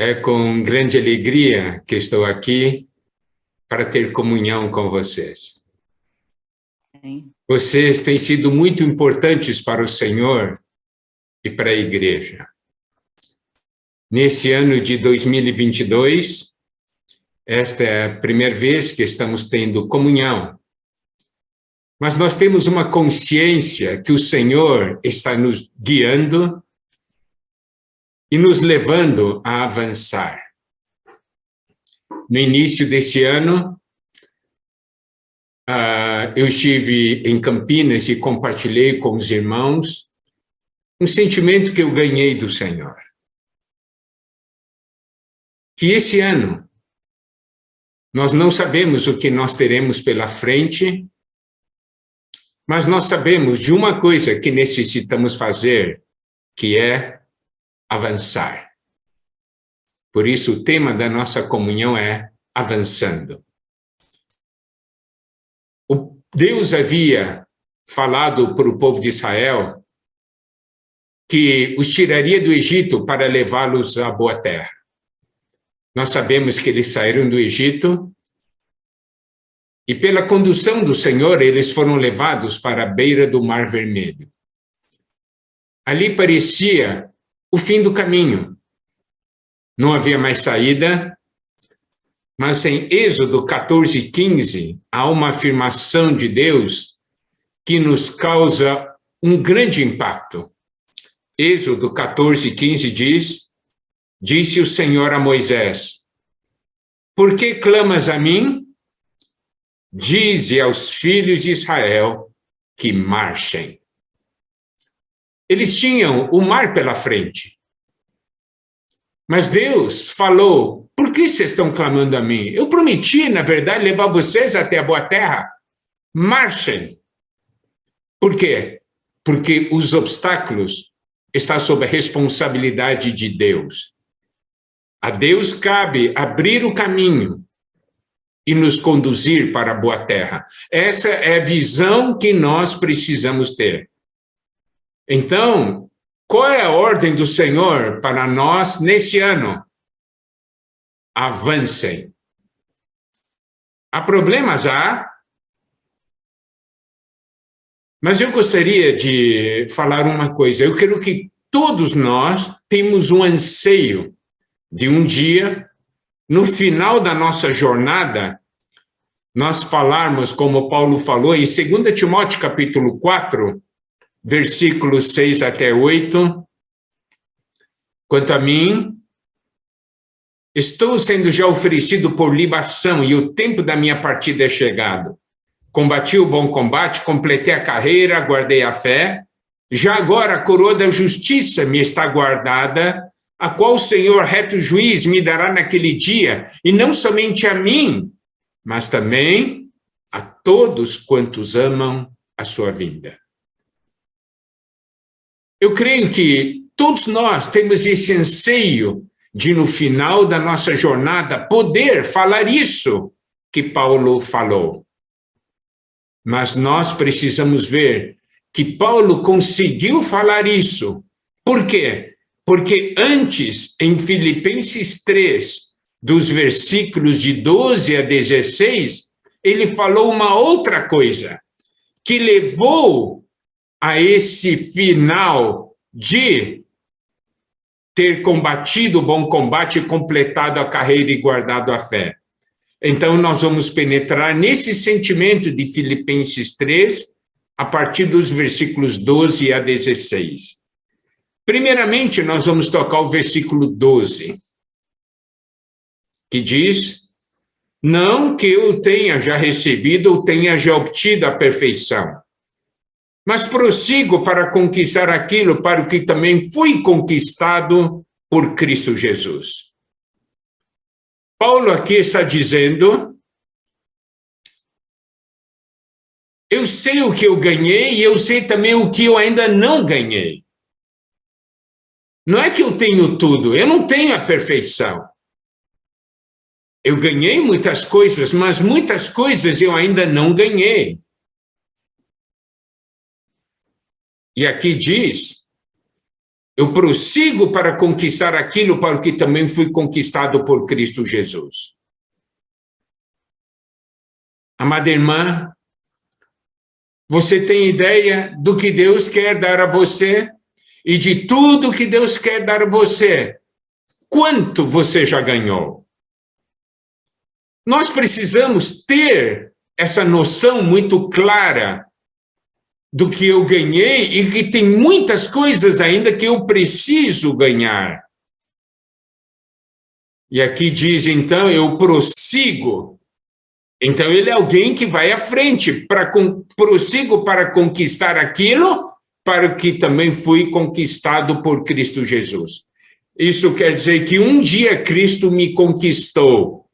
É com grande alegria que estou aqui para ter comunhão com vocês. Vocês têm sido muito importantes para o Senhor e para a igreja. Nesse ano de 2022, esta é a primeira vez que estamos tendo comunhão. Mas nós temos uma consciência que o Senhor está nos guiando e nos levando a avançar. No início desse ano, eu estive em Campinas e compartilhei com os irmãos um sentimento que eu ganhei do Senhor. Que esse ano, nós não sabemos o que nós teremos pela frente, mas nós sabemos de uma coisa que necessitamos fazer, que é avançar. Por isso, o tema da nossa comunhão é avançando. Deus havia falado para o povo de Israel que os tiraria do Egito para levá-los à boa terra. Nós sabemos que eles saíram do Egito e, pela condução do Senhor, eles foram levados para a beira do Mar Vermelho. Ali parecia o fim do caminho. Não havia mais saída, mas em Êxodo 14:15, há uma afirmação de Deus que nos causa um grande impacto. Êxodo 14:15 diz: disse o Senhor a Moisés, por que clamas a mim? Dize aos filhos de Israel que marchem. Eles tinham o mar pela frente. Mas Deus falou, por que vocês estão clamando a mim? Eu prometi, na verdade, levar vocês até a boa terra. Marchem. Por quê? Porque os obstáculos estão sob a responsabilidade de Deus. A Deus cabe abrir o caminho e nos conduzir para a boa terra. Essa é a visão que nós precisamos ter. Então, qual é a ordem do Senhor para nós nesse ano? Avancem. Há problemas? Há. Mas eu gostaria de falar uma coisa. Eu quero que todos nós temos um anseio de um dia, no final da nossa jornada, nós falarmos, como Paulo falou, em 2 Timóteo capítulo 4, versículos 6 até 8, quanto a mim, estou sendo já oferecido por libação e o tempo da minha partida é chegado. Combati o bom combate, completei a carreira, guardei a fé. Já agora a coroa da justiça me está guardada, a qual o Senhor, reto juiz, me dará naquele dia, e não somente a mim, mas também a todos quantos amam a sua vinda. Eu creio que todos nós temos esse anseio de, no final da nossa jornada, poder falar isso que Paulo falou. Mas nós precisamos ver que Paulo conseguiu falar isso. Por quê? Porque antes, em Filipenses 3, dos versículos de 12 a 16, ele falou uma outra coisa, que levou a esse final de ter combatido o bom combate, completado a carreira e guardado a fé. Então, nós vamos penetrar nesse sentimento de Filipenses 3, a partir dos versículos 12 a 16. Primeiramente, nós vamos tocar o versículo 12, que diz, não que eu tenha já recebido ou tenha já obtido a perfeição, mas prossigo para conquistar aquilo para o que também fui conquistado por Cristo Jesus. Paulo aqui está dizendo, eu sei o que eu ganhei e eu sei também o que eu ainda não ganhei. Não é que eu tenho tudo, eu não tenho a perfeição. Eu ganhei muitas coisas, mas muitas coisas eu ainda não ganhei. E aqui diz Eu prossigo para conquistar aquilo para o que também fui conquistado por Cristo Jesus. Amada irmã, você tem ideia do que Deus quer dar a você? E de tudo que Deus quer dar a você, quanto você já ganhou? Nós precisamos ter essa noção muito clara do que eu ganhei e que tem muitas coisas ainda que eu preciso ganhar. E aqui diz, então, eu prossigo. Então, ele é alguém que vai à frente, prossigo para conquistar aquilo para o que também fui conquistado por Cristo Jesus. Isso quer dizer que um dia Cristo me conquistou.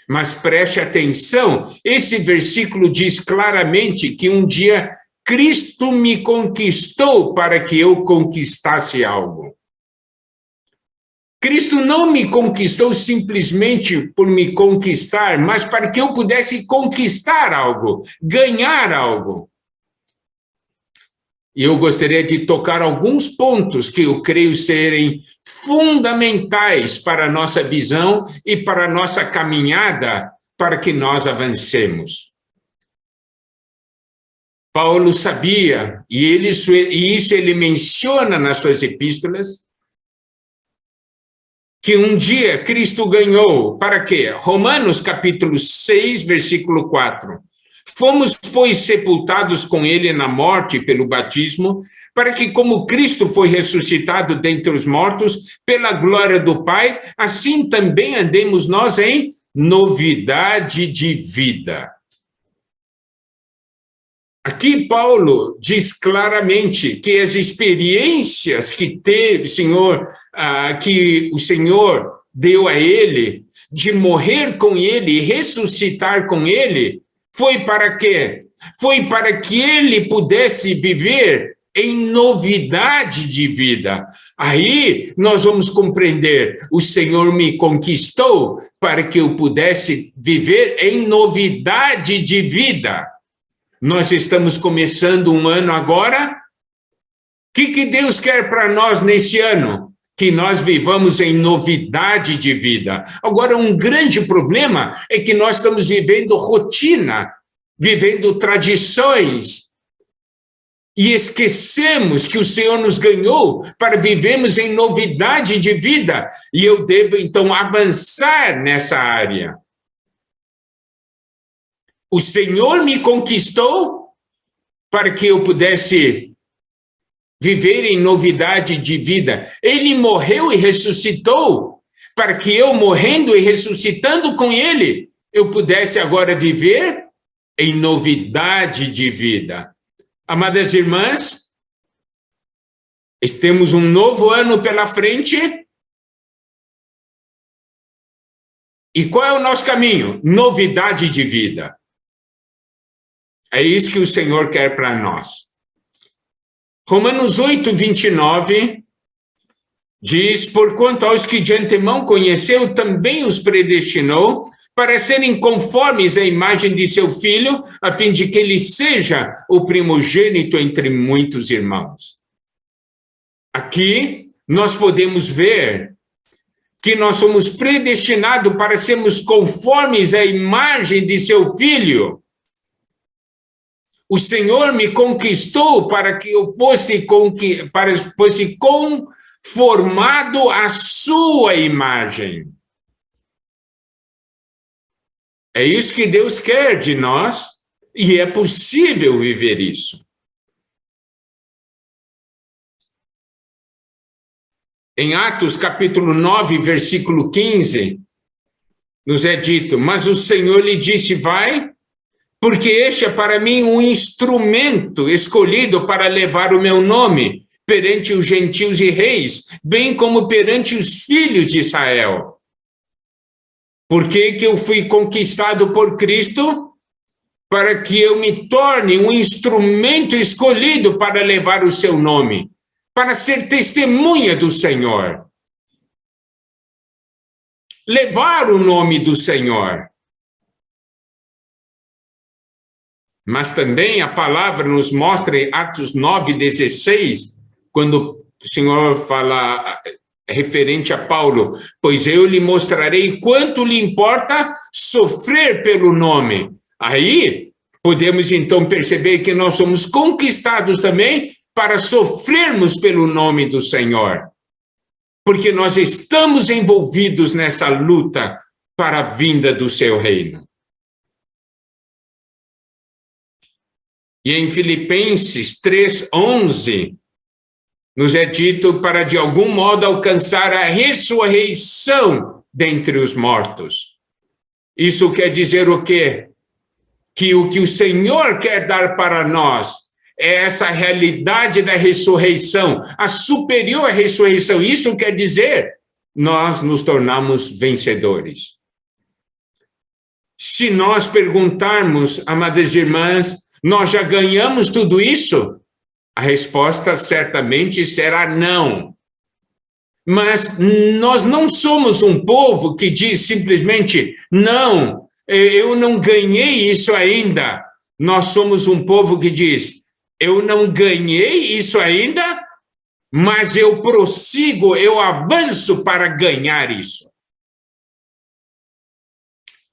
Mas preste atenção, esse versículo diz claramente que um dia Cristo me conquistou para que eu conquistasse algo. Cristo não me conquistou simplesmente por me conquistar, mas para que eu pudesse conquistar algo, ganhar algo. E eu gostaria de tocar alguns pontos que eu creio serem fundamentais para a nossa visão e para a nossa caminhada para que nós avancemos. Paulo sabia, e isso ele menciona nas suas epístolas, que um dia Cristo ganhou, para quê? Romanos capítulo 6, versículo 4. Fomos, pois, sepultados com ele na morte pelo batismo, para que, como Cristo foi ressuscitado dentre os mortos, pela glória do Pai, assim também andemos nós em novidade de vida. Aqui Paulo diz claramente que as experiências que teve, que o Senhor deu a ele, de morrer com ele e ressuscitar com ele, foi para quê? Foi para que ele pudesse viver em novidade de vida. Aí nós vamos compreender, o Senhor me conquistou para que eu pudesse viver em novidade de vida. Nós estamos começando um ano agora. O que Deus quer para nós nesse ano? Que nós vivamos em novidade de vida. Agora, um grande problema é que nós estamos vivendo rotina, vivendo tradições, e esquecemos que o Senhor nos ganhou para vivermos em novidade de vida, e eu devo, então, avançar nessa área. O Senhor me conquistou para que eu pudesse viver em novidade de vida. Ele morreu e ressuscitou para que eu, morrendo e ressuscitando com ele, eu pudesse agora viver em novidade de vida. Amadas irmãs, temos um novo ano pela frente. E qual é o nosso caminho? Novidade de vida. É isso que o Senhor quer para nós. Romanos 8, 29 diz, porquanto aos que de antemão conheceu, também os predestinou para serem conformes à imagem de seu Filho, a fim de que ele seja o primogênito entre muitos irmãos. Aqui nós podemos ver que nós somos predestinados para sermos conformes à imagem de seu Filho. O Senhor me conquistou para que eu fosse conformado à sua imagem. É isso que Deus quer de nós, e é possível viver isso. Em Atos capítulo 9, versículo 15, nos é dito, mas o Senhor lhe disse, vai, porque este é para mim um instrumento escolhido para levar o meu nome perante os gentios e reis, bem como perante os filhos de Israel. Por que eu fui conquistado por Cristo? Para que eu me torne um instrumento escolhido para levar o seu nome, para ser testemunha do Senhor. Levar o nome do Senhor. Mas também a palavra nos mostra em Atos 9, 16, quando o Senhor fala referente a Paulo, pois eu lhe mostrarei quanto lhe importa sofrer pelo nome. Aí podemos então perceber que nós somos conquistados também para sofrermos pelo nome do Senhor, porque nós estamos envolvidos nessa luta para a vinda do seu reino. E em Filipenses 3:11, nos é dito para, de algum modo, alcançar a ressurreição dentre os mortos. Isso quer dizer o quê? Que o que o Senhor quer dar para nós é essa realidade da ressurreição, a superior ressurreição. Isso quer dizer, nós nos tornamos vencedores. Se nós perguntarmos, amadas irmãs, nós já ganhamos tudo isso? A resposta certamente será não. Mas nós não somos um povo que diz simplesmente, não, eu não ganhei isso ainda. Nós somos um povo que diz, eu não ganhei isso ainda, mas eu prossigo, eu avanço para ganhar isso.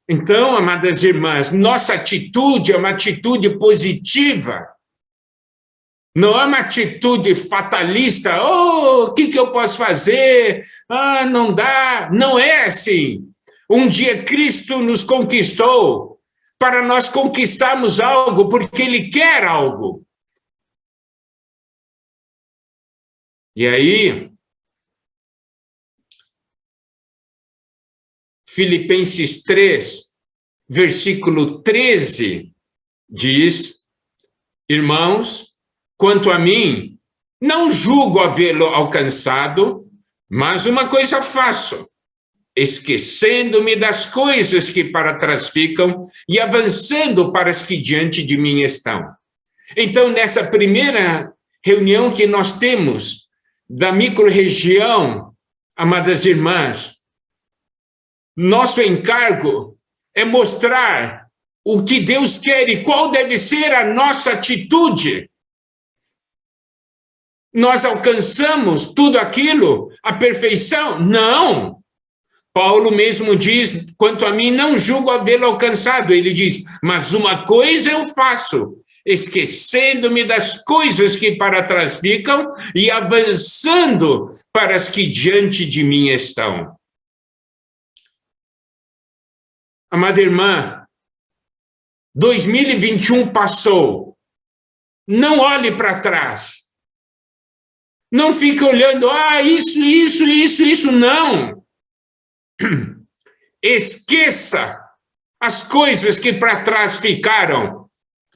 Então, amadas irmãs, nossa atitude é uma atitude positiva. Não é uma atitude fatalista, o que eu posso fazer? Não dá. Não é assim. Um dia Cristo nos conquistou para nós conquistarmos algo, porque Ele quer algo. E aí, Filipenses 3, versículo 13, diz, irmãos, quanto a mim, não julgo havê-lo alcançado, mas uma coisa faço, esquecendo-me das coisas que para trás ficam e avançando para as que diante de mim estão. Então, nessa primeira reunião que nós temos da microrregião, amadas irmãs, nosso encargo é mostrar o que Deus quer e qual deve ser a nossa atitude. Nós alcançamos tudo aquilo, a perfeição? Não. Paulo mesmo diz, quanto a mim, não julgo havê-lo alcançado. Ele diz, mas uma coisa eu faço, esquecendo-me das coisas que para trás ficam e avançando para as que diante de mim estão. Amada irmã, 2021 passou. Não olhe para trás. Não fique olhando, isso, não. Esqueça as coisas que para trás ficaram.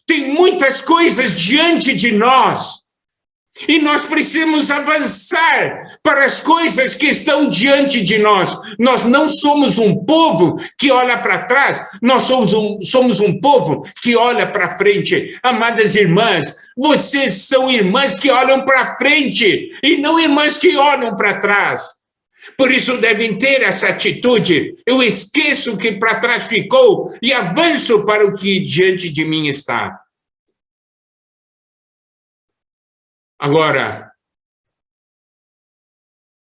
Tem muitas coisas diante de nós. E nós precisamos avançar para as coisas que estão diante de nós. Nós não somos um povo que olha para trás, nós somos um povo que olha para frente. Amadas irmãs, vocês são irmãs que olham para frente e não irmãs que olham para trás. Por isso devem ter essa atitude. Eu esqueço o que para trás ficou e avanço para o que diante de mim está. Agora,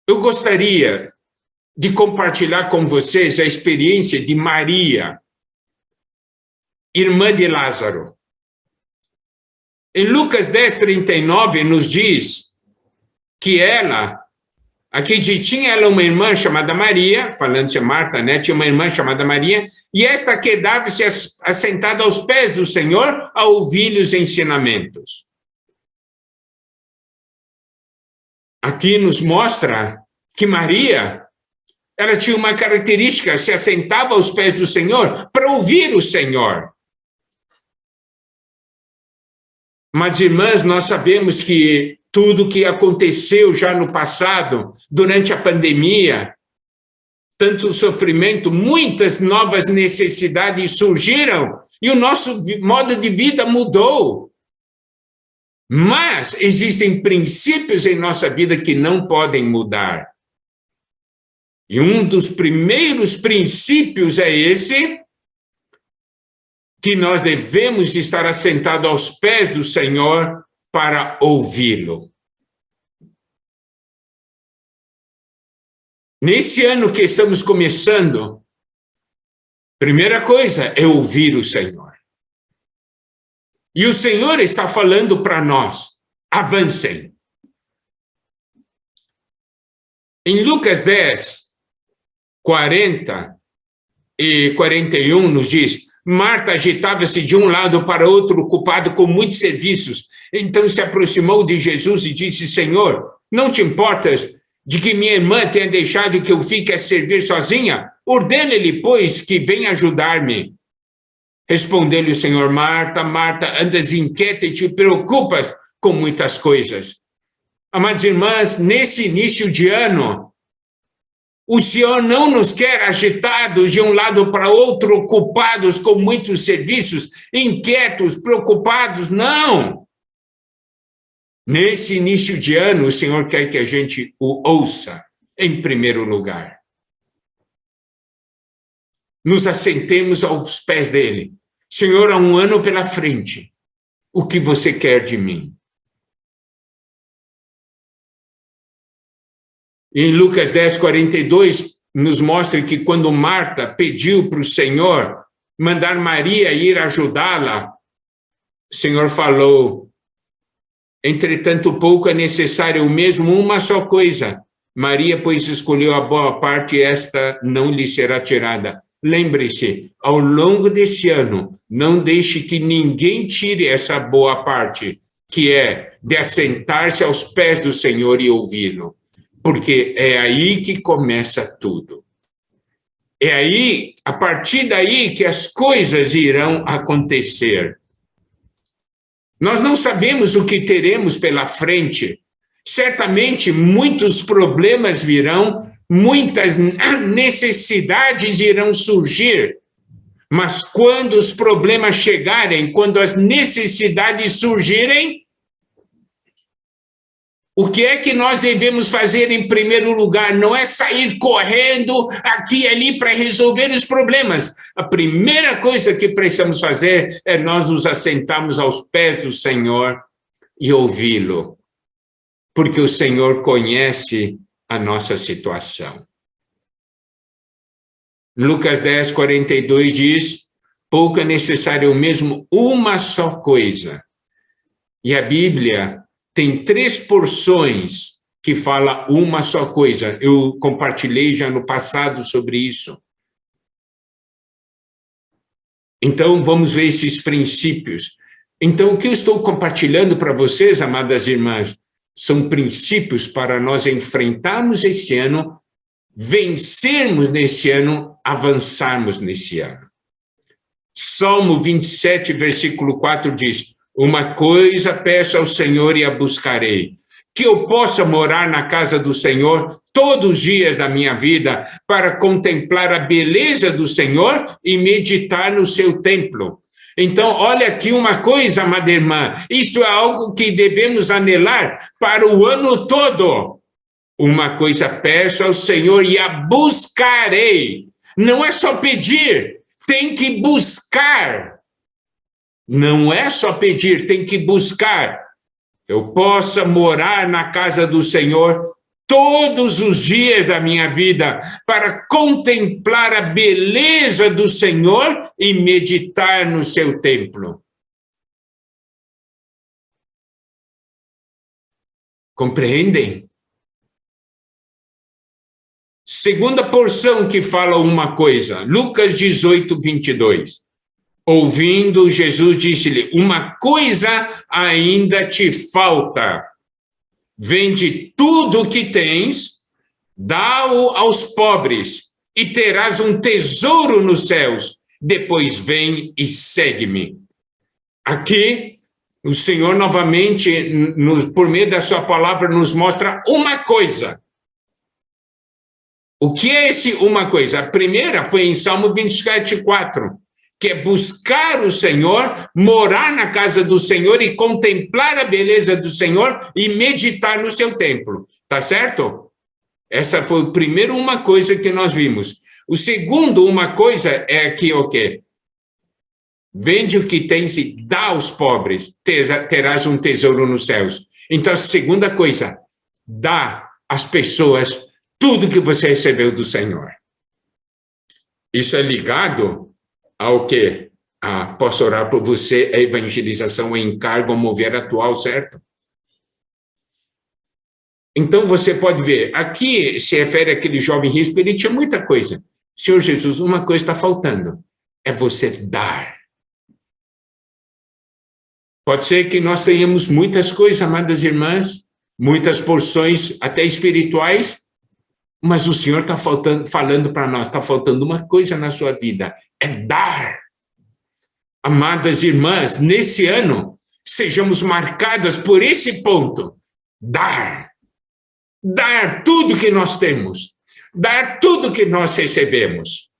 eu gostaria de compartilhar com vocês a experiência de Maria, irmã de Lázaro. Em Lucas 10:39 nos diz que ela, aqui tinha ela uma irmã chamada Maria, falando-se Marta, né? Tinha uma irmã chamada Maria, e esta quedava-se assentada aos pés do Senhor a ouvir os ensinamentos. Aqui nos mostra que Maria, ela tinha uma característica, se assentava aos pés do Senhor para ouvir o Senhor. Mas, irmãs, nós sabemos que tudo que aconteceu já no passado, durante a pandemia, tanto sofrimento, muitas novas necessidades surgiram e o nosso modo de vida mudou. Mas existem princípios em nossa vida que não podem mudar. E um dos primeiros princípios é esse, que nós devemos estar assentados aos pés do Senhor para ouvi-lo. Nesse ano que estamos começando, primeira coisa é ouvir o Senhor. E o Senhor está falando para nós, avancem. Em Lucas 10, 40 e 41 nos diz, Marta agitava-se de um lado para outro, ocupado com muitos serviços. Então se aproximou de Jesus e disse, Senhor, não te importas de que minha irmã tenha deixado que eu fique a servir sozinha? Ordene-lhe, pois, que venha ajudar-me. Respondeu-lhe o Senhor, Marta, Marta, andas inquieta e te preocupas com muitas coisas. Amadas irmãs, nesse início de ano, o Senhor não nos quer agitados de um lado para outro, ocupados com muitos serviços, inquietos, preocupados, não. Nesse início de ano, o Senhor quer que a gente o ouça em primeiro lugar. Nos assentemos aos pés dele. Senhor, há um ano pela frente. O que você quer de mim? Em Lucas 10, 42, nos mostra que quando Marta pediu para o Senhor mandar Maria ir ajudá-la, o Senhor falou, entretanto, pouco é necessário, o mesmo uma só coisa. Maria, pois, escolheu a boa parte e esta não lhe será tirada. Lembre-se, ao longo desse ano, não deixe que ninguém tire essa boa parte, que é de assentar-se aos pés do Senhor e ouvi-lo. Porque é aí que começa tudo. É aí, a partir daí, que as coisas irão acontecer. Nós não sabemos o que teremos pela frente. Certamente, muitos problemas virão, muitas necessidades irão surgir. Mas quando os problemas chegarem, quando as necessidades surgirem, o que é que nós devemos fazer em primeiro lugar? Não é sair correndo aqui e ali para resolver os problemas. A primeira coisa que precisamos fazer é nós nos assentarmos aos pés do Senhor e ouvi-lo. Porque o Senhor conhece a nossa situação. Lucas 10, 42 diz, pouco é necessário mesmo uma só coisa. E a Bíblia tem 3 porções que fala uma só coisa. Eu compartilhei já no passado sobre isso. Então, vamos ver esses princípios. Então, o que eu estou compartilhando para vocês, amadas irmãs, são princípios para nós enfrentarmos esse ano, vencermos nesse ano, avançarmos nesse ano. Salmo 27, versículo 4 diz, uma coisa peço ao Senhor e a buscarei, que eu possa morar na casa do Senhor todos os dias da minha vida, para contemplar a beleza do Senhor e meditar no seu templo. Então, olha aqui uma coisa, amada irmã, isto é algo que devemos anelar para o ano todo. Uma coisa peço ao Senhor e a buscarei. Não é só pedir, tem que buscar. Não é só pedir, tem que buscar. Eu possa morar na casa do Senhor todos os dias da minha vida, para contemplar a beleza do Senhor e meditar no seu templo. Compreendem? Segunda porção que fala uma coisa, Lucas 18, 22. Ouvindo, Jesus disse-lhe, uma coisa ainda te falta. Vende tudo o que tens, dá-o aos pobres, e terás um tesouro nos céus. Depois vem e segue-me. Aqui, o Senhor novamente, por meio da sua palavra, nos mostra uma coisa. O que é esse uma coisa? A primeira foi em Salmo 27, 4. Que é buscar o Senhor, morar na casa do Senhor e contemplar a beleza do Senhor e meditar no seu templo. Tá certo? Essa foi o primeiro uma coisa que nós vimos. O segundo uma coisa é que o quê? Vende o que tens e dá aos pobres, terás um tesouro nos céus. Então, a segunda coisa, dá às pessoas tudo que você recebeu do Senhor. Isso é ligado ao quê? Posso orar por você, a evangelização, o encargo, o mover atual, certo? Então, você pode ver, aqui se refere àquele jovem risco, ele tinha muita coisa. Senhor Jesus, uma coisa está faltando, é você dar. Pode ser que nós tenhamos muitas coisas, amadas irmãs, muitas porções até espirituais, mas o Senhor está falando para nós, está faltando uma coisa na sua vida, é dar. Amadas irmãs, nesse ano, sejamos marcadas por esse ponto, dar. Dar tudo que nós temos, dar tudo que nós recebemos.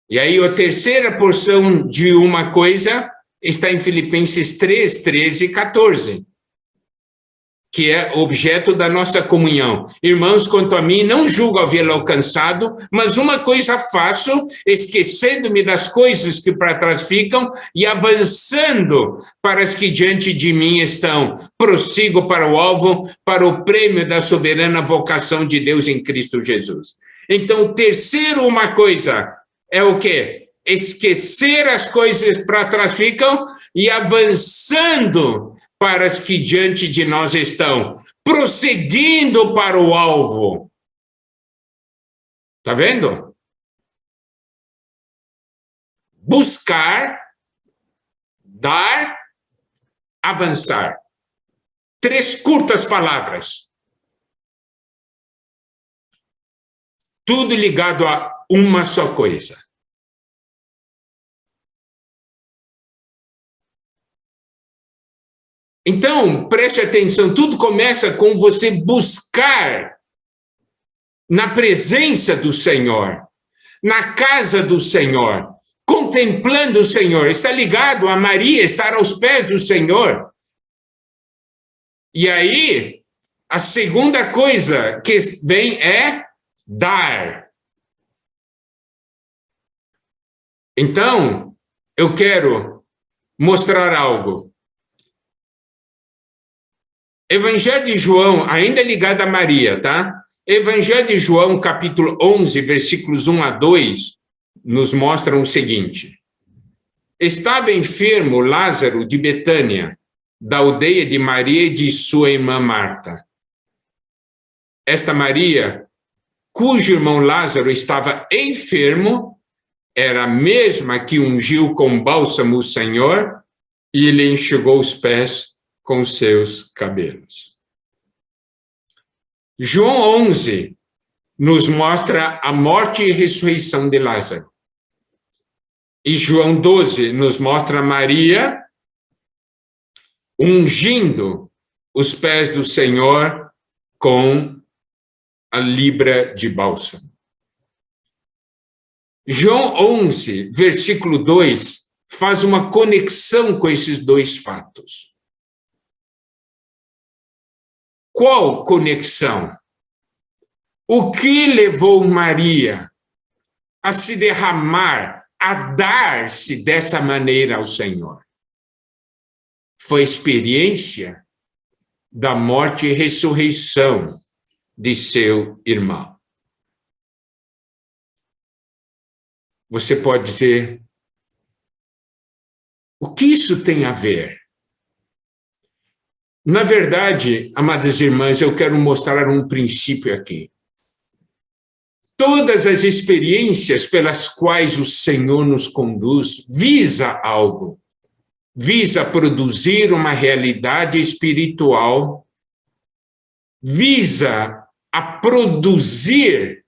E aí a terceira porção de uma coisa está em Filipenses 3, 13 e 14, que é objeto da nossa comunhão. Irmãos, quanto a mim, não julgo havê-lo alcançado, mas uma coisa faço, esquecendo-me das coisas que para trás ficam e avançando para as que diante de mim estão. Prossigo para o alvo, para o prêmio da soberana vocação de Deus em Cristo Jesus. Então, terceiro uma coisa é o quê? Esquecer as coisas que para trás ficam e avançando para as que diante de nós estão, prosseguindo para o alvo. Está vendo? Buscar, dar, avançar. 3 curtas palavras. Tudo ligado a uma só coisa. Então, preste atenção, tudo começa com você buscar na presença do Senhor, na casa do Senhor, contemplando o Senhor. Está ligado a Maria, estar aos pés do Senhor. E aí, a segunda coisa que vem é dar. Então, eu quero mostrar algo. Evangelho de João, ainda ligado a Maria, tá? Evangelho de João, capítulo 11, versículos 1 a 2, nos mostram o seguinte. Estava enfermo Lázaro de Betânia, da aldeia de Maria e de sua irmã Marta. Esta Maria, cujo irmão Lázaro estava enfermo, era a mesma que ungiu com bálsamo o Senhor e lhe enxugou os pés com seus cabelos. João 11 nos mostra a morte e ressurreição de Lázaro. E João 12 nos mostra Maria ungindo os pés do Senhor com a libra de bálsamo. João 11, versículo 2, faz uma conexão com esses 2 fatos. Qual conexão? O que levou Maria a se derramar, a dar-se dessa maneira ao Senhor? Foi a experiência da morte e ressurreição de seu irmão. Você pode dizer, o que isso tem a ver? Na verdade, amadas irmãs, eu quero mostrar um princípio aqui. Todas as experiências pelas quais o Senhor nos conduz visa algo, visa produzir uma realidade espiritual, visa a produzir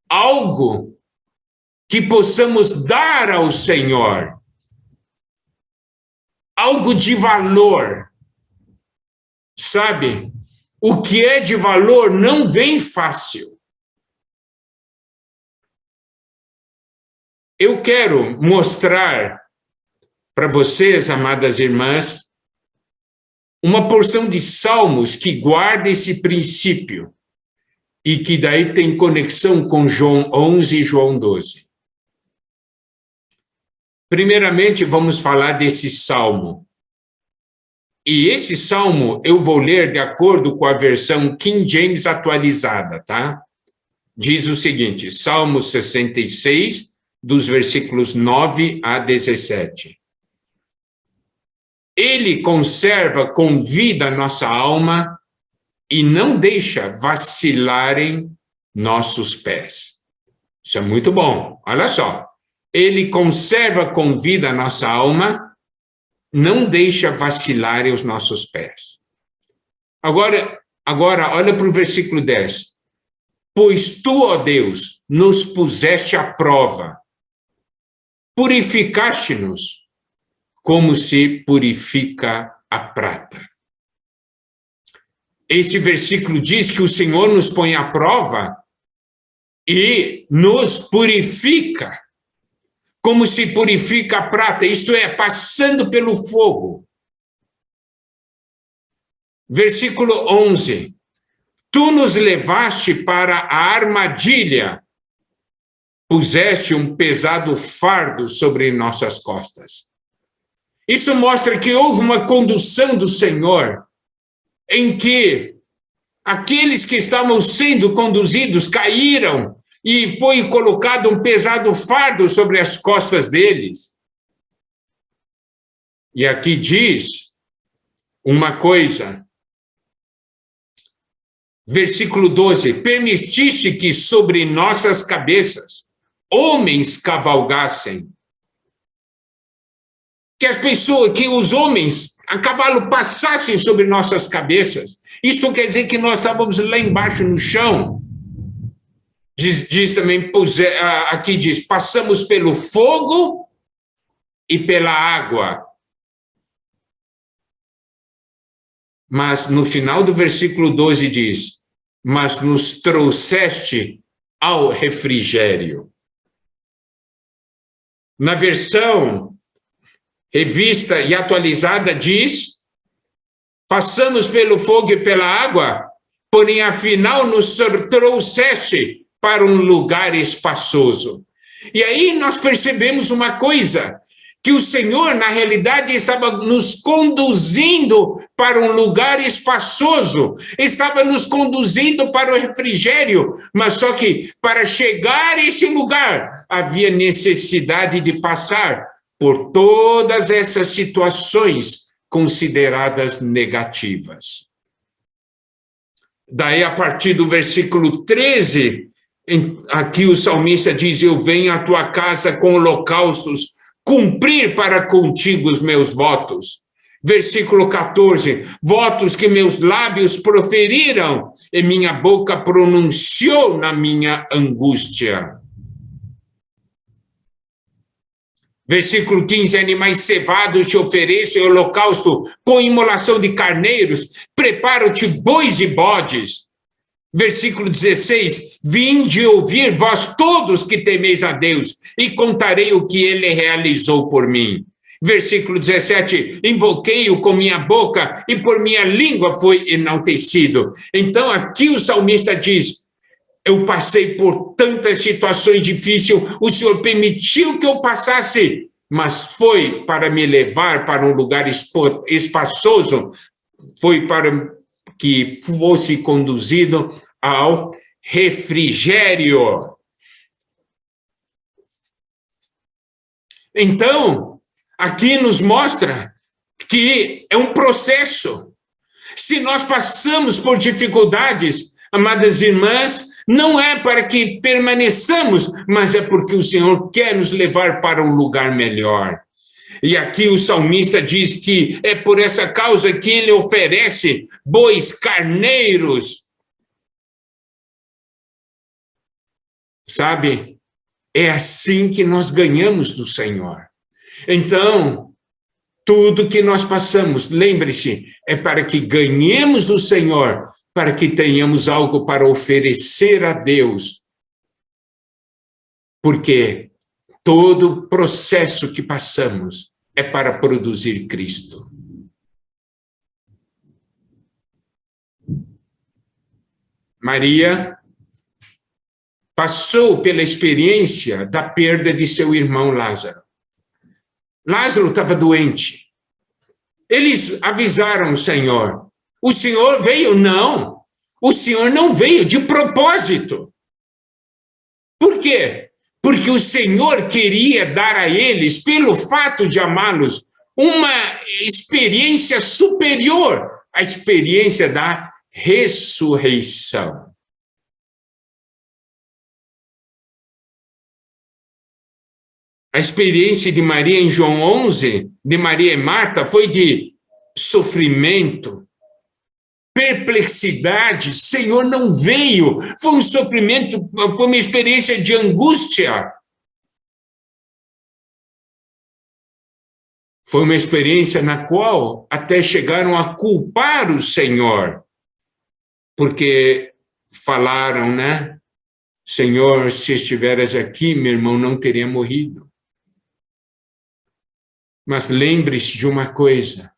algo que possamos dar ao Senhor, algo de valor. Sabe, o que é de valor não vem fácil. Eu quero mostrar para vocês, amadas irmãs, uma porção de salmos que guarda esse princípio e que daí tem conexão com João 11 e João 12. Primeiramente, vamos falar desse salmo. E esse salmo eu vou ler de acordo com a versão King James atualizada, tá? Diz o seguinte, Salmo 66, dos versículos 9 a 17. Ele conserva com vida nossa alma e não deixa vacilarem nossos pés. Isso é muito bom. Olha só. Ele conserva com vida nossa alma, não deixa vacilarem os nossos pés. Agora olha para o versículo 10. Pois tu, ó Deus, nos puseste à prova, purificaste-nos, como se purifica a prata. Esse versículo diz que o Senhor nos põe à prova e nos purifica, como se purifica a prata, isto é, passando pelo fogo. Versículo 11. Tu nos levaste para a armadilha, puseste um pesado fardo sobre nossas costas. Isso mostra que houve uma condução do Senhor, em que aqueles que estavam sendo conduzidos caíram e foi colocado um pesado fardo sobre as costas deles. E aqui diz uma coisa, versículo 12, permitiste que sobre nossas cabeças homens cavalgassem. Que os homens a cavalo passassem sobre nossas cabeças. Isso quer dizer que nós estávamos lá embaixo no chão. Diz também, aqui diz, passamos pelo fogo e pela água. Mas no final do versículo 12 diz, mas nos trouxeste ao refrigério. Na versão revista e atualizada diz, passamos pelo fogo e pela água, porém afinal nos trouxeste para um lugar espaçoso. E aí nós percebemos uma coisa, que o Senhor, na realidade, estava nos conduzindo para um lugar espaçoso, estava nos conduzindo para o refrigério, mas só que para chegar a esse lugar, havia necessidade de passar por todas essas situações consideradas negativas. Daí, a partir do versículo 13, aqui o salmista diz, eu venho à tua casa com holocaustos, cumprir para contigo os meus votos. Versículo 14, votos que meus lábios proferiram e minha boca pronunciou na minha angústia. Versículo 15, animais cevados te ofereço em holocausto com imolação de carneiros, preparo-te bois e bodes. Versículo 16, vinde ouvir vós todos que temeis a Deus, e contarei o que ele realizou por mim. Versículo 17, invoquei-o com minha boca, e por minha língua foi enaltecido. Então aqui o salmista diz, eu passei por tantas situações difíceis, o Senhor permitiu que eu passasse, mas foi para me levar para um lugar espaçoso, foi para que fosse conduzido ao refrigério. Então, aqui nos mostra que é um processo. Se nós passamos por dificuldades, amadas irmãs, não é para que permaneçamos, mas é porque o Senhor quer nos levar para um lugar melhor. E aqui o salmista diz que é por essa causa que ele oferece bois, carneiros. Sabe, é assim que nós ganhamos do Senhor. Então, tudo que nós passamos, lembre-se, é para que ganhemos do Senhor, para que tenhamos algo para oferecer a Deus. Porque todo processo que passamos é para produzir Cristo. Maria passou pela experiência da perda de seu irmão Lázaro. Lázaro estava doente. Eles avisaram o Senhor. O Senhor veio? Não. O Senhor não veio de propósito. Por quê? Porque o Senhor queria dar a eles, pelo fato de amá-los, uma experiência superior à experiência da ressurreição. A experiência de Maria em João 11, de Maria e Marta, foi de sofrimento, perplexidade. Senhor não veio. Foi um sofrimento, foi uma experiência de angústia. Foi uma experiência na qual até chegaram a culpar o Senhor, porque falaram, né? Senhor, se estiveras aqui, meu irmão não teria morrido. Mas lembre-se de uma coisa.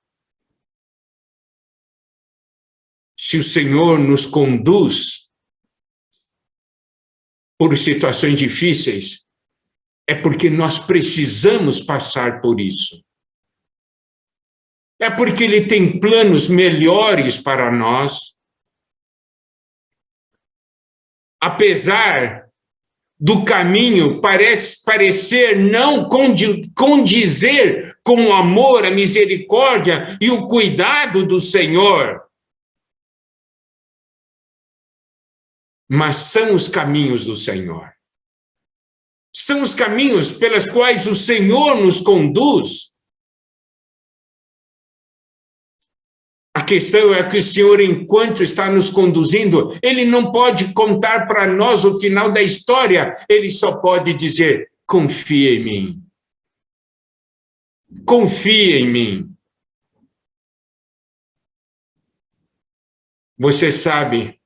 Se o Senhor nos conduz por situações difíceis, é porque nós precisamos passar por isso. É porque Ele tem planos melhores para nós. Apesar do caminho parecer não condizer com o amor, a misericórdia e o cuidado do Senhor. Mas são os caminhos do Senhor. São os caminhos pelos quais o Senhor nos conduz. A questão é que o Senhor, enquanto está nos conduzindo, Ele não pode contar para nós o final da história. Ele só pode dizer, confia em mim. Confia em mim. Você sabe,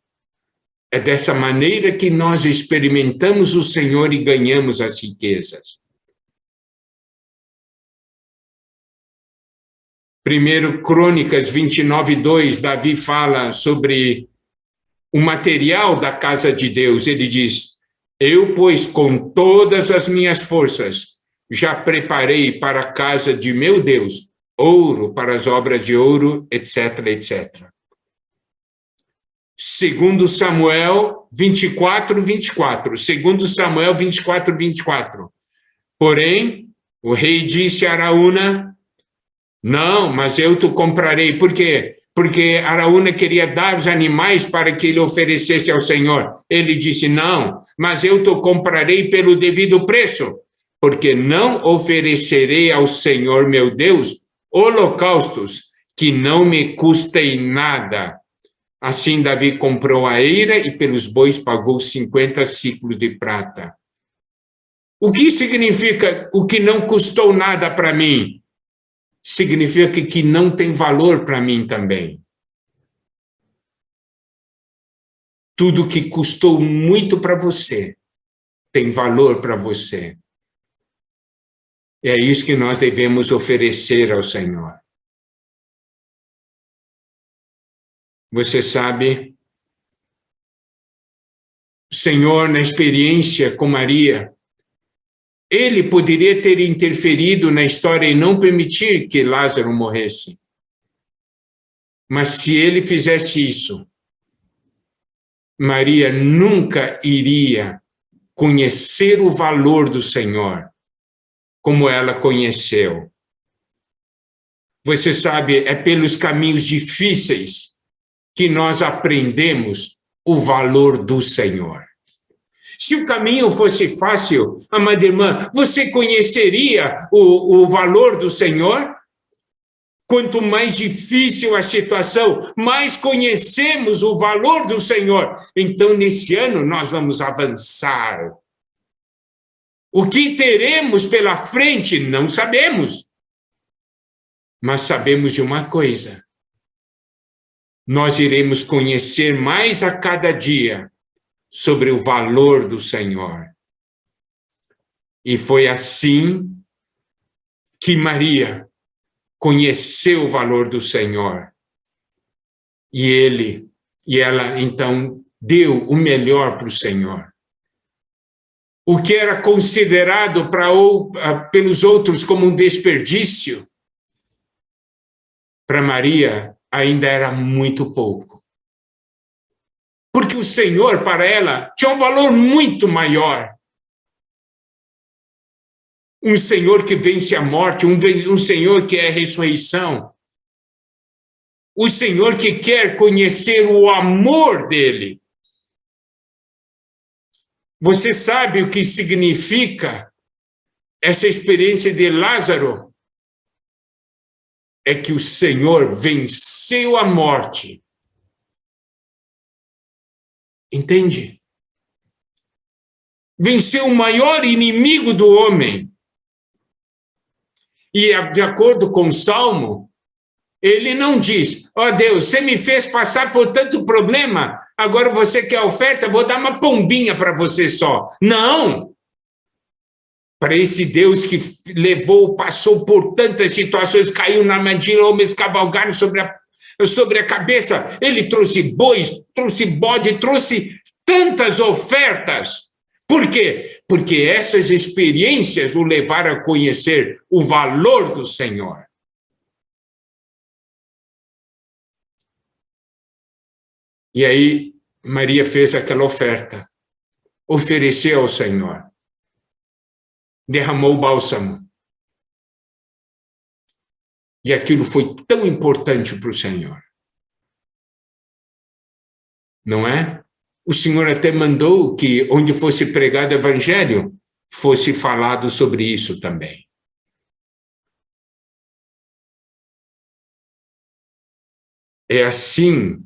é dessa maneira que nós experimentamos o Senhor e ganhamos as riquezas. 1 Crônicas 29:2, Davi fala sobre o material da casa de Deus. Ele diz, eu, pois, com todas as minhas forças, já preparei para a casa de meu Deus, ouro para as obras de ouro, etc, etc. 2 Samuel 24:24. 2 Samuel 24:24. Porém, o rei disse a Araúna, não, mas eu te comprarei. Por quê? Porque Araúna queria dar os animais para que ele oferecesse ao Senhor. Ele disse, não, mas eu te comprarei pelo devido preço, porque não oferecerei ao Senhor meu Deus holocaustos que não me custem nada. Assim Davi comprou a eira e pelos bois pagou 50 siclos de prata. O que significa o que não custou nada para mim? Significa que não tem valor para mim também. Tudo que custou muito para você tem valor para você. E é isso que nós devemos oferecer ao Senhor. Você sabe, o Senhor, na experiência com Maria, Ele poderia ter interferido na história e não permitir que Lázaro morresse. Mas se Ele fizesse isso, Maria nunca iria conhecer o valor do Senhor como ela conheceu. Você sabe, é pelos caminhos difíceis que nós aprendemos o valor do Senhor. Se o caminho fosse fácil, amada irmã, você conheceria o valor do Senhor? Quanto mais difícil a situação, mais conhecemos o valor do Senhor. Então, nesse ano, nós vamos avançar. O que teremos pela frente, não sabemos. Mas sabemos de uma coisa. Nós iremos conhecer mais a cada dia sobre o valor do Senhor. E foi assim que Maria conheceu o valor do Senhor. E ela, então, deu o melhor para o Senhor. O que era considerado pelos outros como um desperdício, para Maria ainda era muito pouco. Porque o Senhor, para ela, tinha um valor muito maior. Um Senhor que vence a morte, um Senhor que é a ressurreição. O Senhor que quer conhecer o amor dele. Você sabe o que significa essa experiência de Lázaro? É que o Senhor venceu a morte. Entende? Venceu o maior inimigo do homem. E, de acordo com o Salmo, ele não diz, ó Deus, você me fez passar por tanto problema, agora você quer oferta, vou dar uma pombinha para você só. Não! Para esse Deus que passou por tantas situações, caiu na armadilha, homens cavalgaram sobre a cabeça, ele trouxe bois, trouxe bode, trouxe tantas ofertas. Por quê? Porque essas experiências o levaram a conhecer o valor do Senhor. E aí, Maria fez aquela oferta, ofereceu ao Senhor, derramou o bálsamo. E aquilo foi tão importante para o Senhor. Não é? O Senhor até mandou que, onde fosse pregado o evangelho, fosse falado sobre isso também. É assim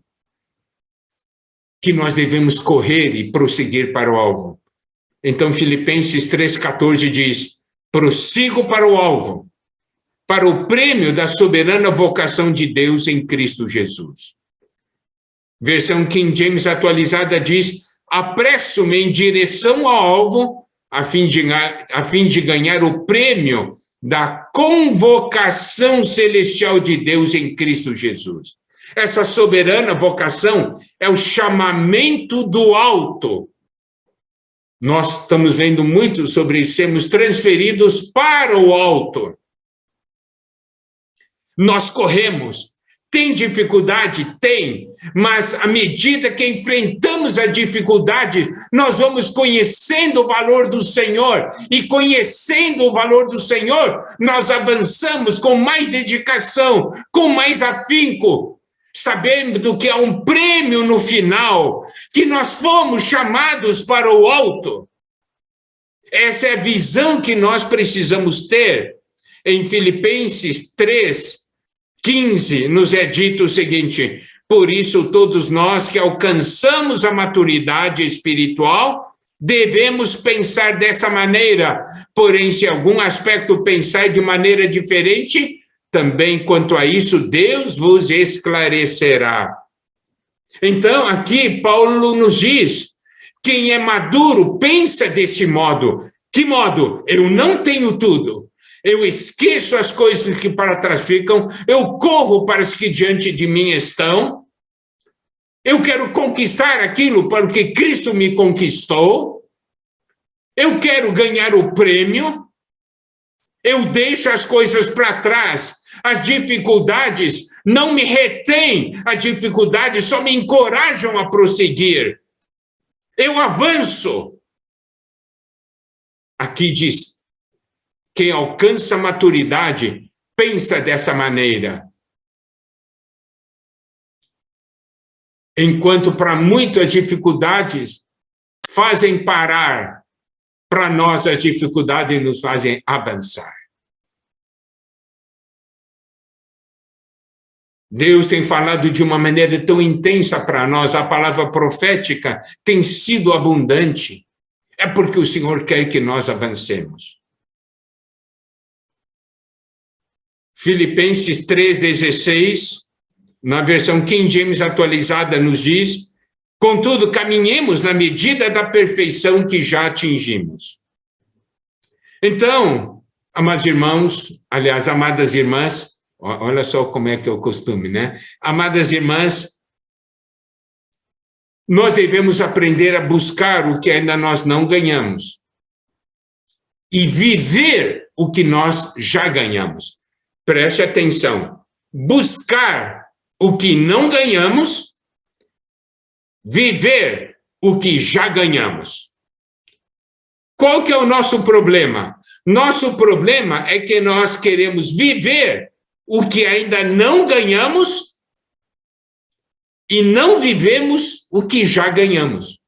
que nós devemos correr e prosseguir para o alvo. Então, Filipenses 3,14 diz, prossigo para o alvo, para o prêmio da soberana vocação de Deus em Cristo Jesus. Versão King James atualizada diz, apresso-me em direção ao alvo, a fim de ganhar o prêmio da convocação celestial de Deus em Cristo Jesus. Essa soberana vocação é o chamamento do alto. Nós estamos vendo muito sobre sermos transferidos para o alto. Nós corremos. Tem dificuldade? Tem. Mas à medida que enfrentamos a dificuldade, nós vamos conhecendo o valor do Senhor. E conhecendo o valor do Senhor, nós avançamos com mais dedicação, com mais afinco, sabendo que há um prêmio no final, que nós fomos chamados para o alto. Essa é a visão que nós precisamos ter. Em Filipenses 3:15, nos é dito o seguinte, por isso todos nós que alcançamos a maturidade espiritual, devemos pensar dessa maneira, porém se algum aspecto pensar de maneira diferente, também quanto a isso Deus vos esclarecerá. Então aqui Paulo nos diz, quem é maduro pensa desse modo. Que modo? Eu não tenho tudo. Eu esqueço as coisas que para trás ficam, eu corro para as que diante de mim estão, eu quero conquistar aquilo para o que Cristo me conquistou, eu quero ganhar o prêmio, eu deixo as coisas para trás, as dificuldades não me retêm, as dificuldades só me encorajam a prosseguir, eu avanço. Aqui diz, quem alcança a maturidade, pensa dessa maneira. Enquanto para muitas dificuldades fazem parar, para nós as dificuldades nos fazem avançar. Deus tem falado de uma maneira tão intensa para nós, a palavra profética tem sido abundante. É porque o Senhor quer que nós avancemos. Filipenses 3:16, na versão King James atualizada, nos diz, contudo, caminhemos na medida da perfeição que já atingimos. Então, amados irmãos, aliás, amadas irmãs, olha só como é que é o costume, né? Amadas irmãs, nós devemos aprender a buscar o que ainda nós não ganhamos e viver o que nós já ganhamos. Preste atenção, buscar o que não ganhamos, viver o que já ganhamos. Qual que é o nosso problema? Nosso problema é que nós queremos viver o que ainda não ganhamos e não vivemos o que já ganhamos.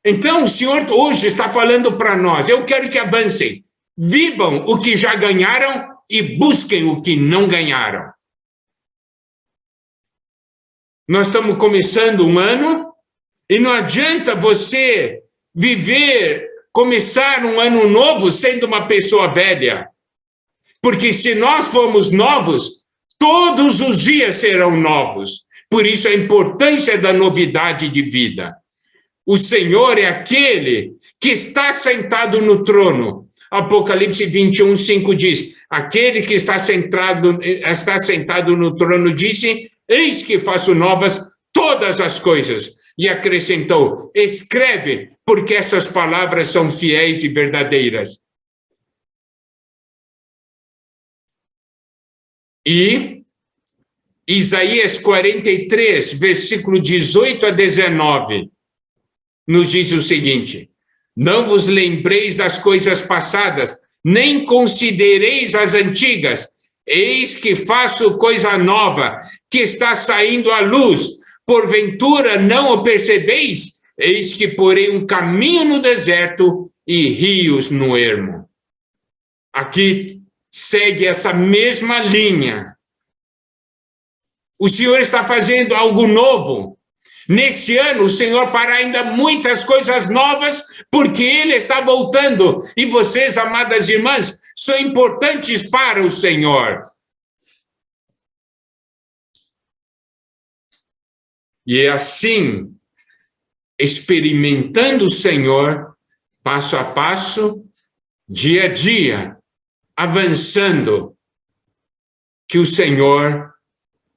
Então, o Senhor hoje está falando para nós, eu quero que avancem, vivam o que já ganharam e busquem o que não ganharam. Nós estamos começando um ano e não adianta você começar um ano novo sendo uma pessoa velha. Porque se nós formos novos, todos os dias serão novos. Por isso a importância da novidade de vida. O Senhor é aquele que está sentado no trono. Apocalipse 21, 5 diz, aquele que está sentado no trono disse, eis que faço novas todas as coisas. E acrescentou, escreve, porque essas palavras são fiéis e verdadeiras. E Isaías 43, versículo 18 a 19, nos diz o seguinte, não vos lembreis das coisas passadas, nem considereis as antigas, eis que faço coisa nova, que está saindo à luz, porventura não o percebeis? Eis que porei um caminho no deserto e rios no ermo. Aqui segue essa mesma linha. O Senhor está fazendo algo novo. Nesse ano, o Senhor fará ainda muitas coisas novas, porque Ele está voltando. E vocês, amadas irmãs, são importantes para o Senhor. E é assim, experimentando o Senhor, passo a passo, dia a dia, avançando, que o Senhor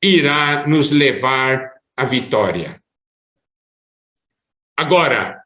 irá nos levar à vitória. Agora,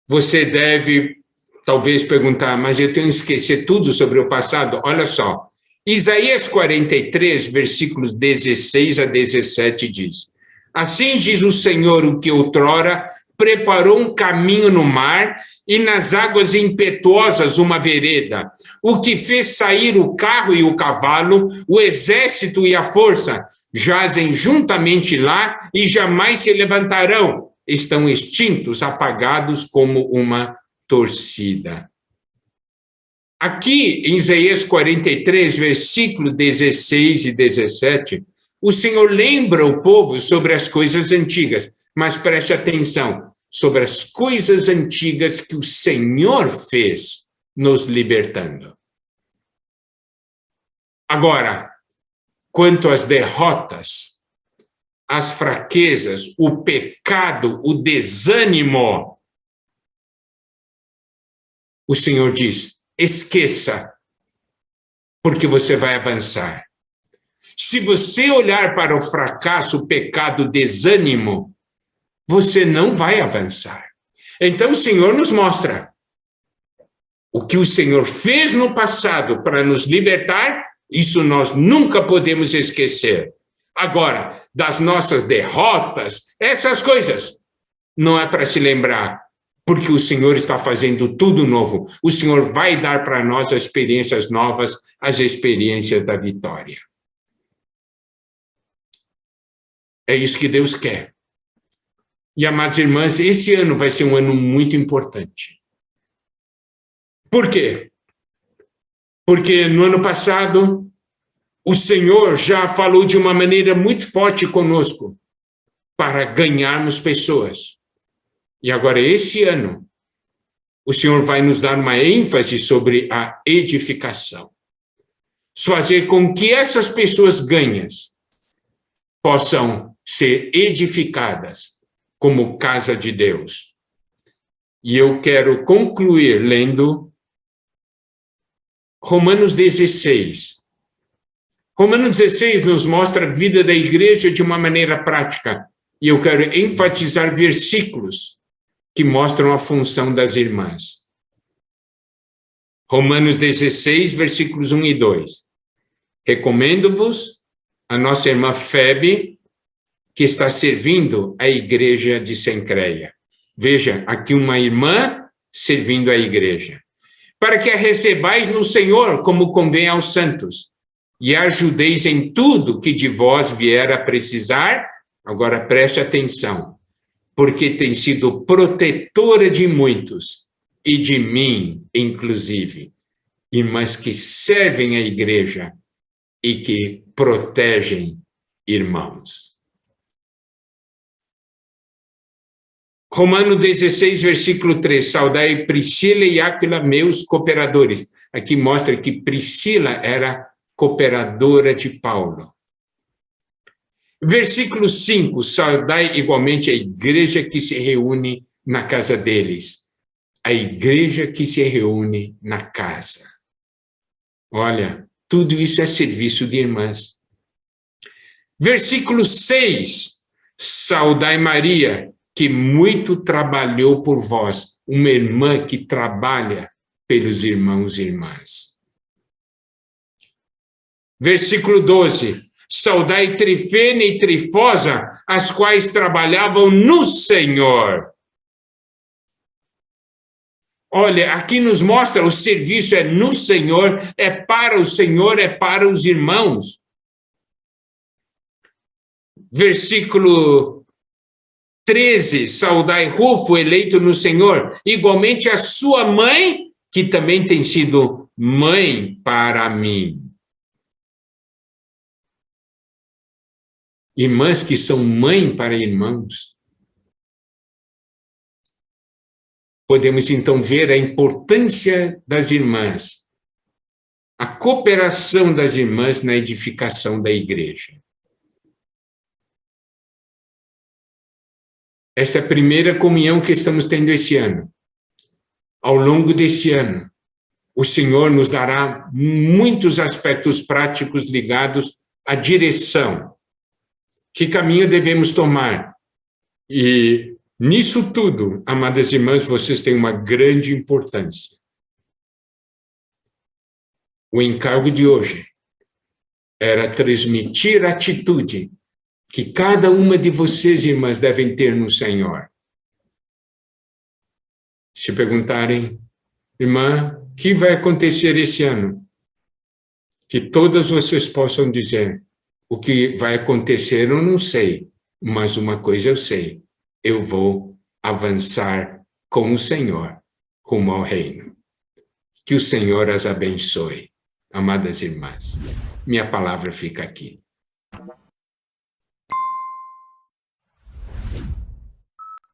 você deve talvez perguntar, mas eu tenho que esquecer tudo sobre o passado? Olha só, Isaías 43, versículos 16 a 17 diz, assim diz o Senhor, o que outrora preparou um caminho no mar e nas águas impetuosas uma vereda, o que fez sair o carro e o cavalo, o exército e a força, jazem juntamente lá e jamais se levantarão, estão extintos, apagados como uma torcida. Aqui em Isaías 43, versículos 16 e 17, o Senhor lembra o povo sobre as coisas antigas, mas preste atenção, sobre as coisas antigas que o Senhor fez, nos libertando. Agora, quanto às derrotas, as fraquezas, o pecado, o desânimo, o Senhor diz, esqueça, porque você vai avançar. Se você olhar para o fracasso, o pecado, o desânimo, você não vai avançar. Então o Senhor nos mostra o que o Senhor fez no passado para nos libertar, isso nós nunca podemos esquecer. Agora, das nossas derrotas, essas coisas, não é para se lembrar, porque o Senhor está fazendo tudo novo. O Senhor vai dar para nós as experiências novas, as experiências da vitória. É isso que Deus quer. E, amadas irmãs, esse ano vai ser um ano muito importante. Por quê? Porque no ano passado, o Senhor já falou de uma maneira muito forte conosco para ganharmos pessoas. E agora, esse ano, o Senhor vai nos dar uma ênfase sobre a edificação. Fazer com que essas pessoas ganhas possam ser edificadas como casa de Deus. E eu quero concluir lendo Romanos 16. Romanos 16 nos mostra a vida da igreja de uma maneira prática. E eu quero enfatizar versículos que mostram a função das irmãs. Romanos 16, versículos 1 e 2. Recomendo-vos a nossa irmã Febe, que está servindo a igreja de Cencreia. Veja, aqui uma irmã servindo a igreja. Para que a recebais no Senhor, como convém aos santos, e a ajudeis em tudo que de vós vier a precisar. Agora preste atenção, porque tem sido protetora de muitos, e de mim, inclusive, irmãs que servem a igreja e que protegem irmãos. Romanos 16, versículo 3, saudai Priscila e Áquila, meus cooperadores. Aqui mostra que Priscila era cooperadora de Paulo. Versículo 5, saudai igualmente a igreja que se reúne na casa deles. A igreja que se reúne na casa. Olha, tudo isso é serviço de irmãs. Versículo 6, saudai Maria, que muito trabalhou por vós, uma irmã que trabalha pelos irmãos e irmãs. Versículo 12, saudai Trifena e Trifosa, as quais trabalhavam no Senhor. Olha, aqui nos mostra o serviço é no Senhor, é para o Senhor, é para os irmãos. Versículo 13, saudai Rufo, eleito no Senhor, igualmente a sua mãe, que também tem sido mãe para mim. Irmãs que são mãe para irmãos. Podemos então ver a importância das irmãs, a cooperação das irmãs na edificação da igreja. Essa é a primeira comunhão que estamos tendo esse ano. Ao longo desse ano, o Senhor nos dará muitos aspectos práticos ligados à direção. Que caminho devemos tomar? E nisso tudo, amadas irmãs, vocês têm uma grande importância. O encargo de hoje era transmitir a atitude que cada uma de vocês, irmãs, devem ter no Senhor. Se perguntarem, irmã, o que vai acontecer esse ano? Que todas vocês possam dizer, o que vai acontecer eu não sei, mas uma coisa eu sei, eu vou avançar com o Senhor rumo ao reino. Que o Senhor as abençoe, amadas irmãs. Minha palavra fica aqui.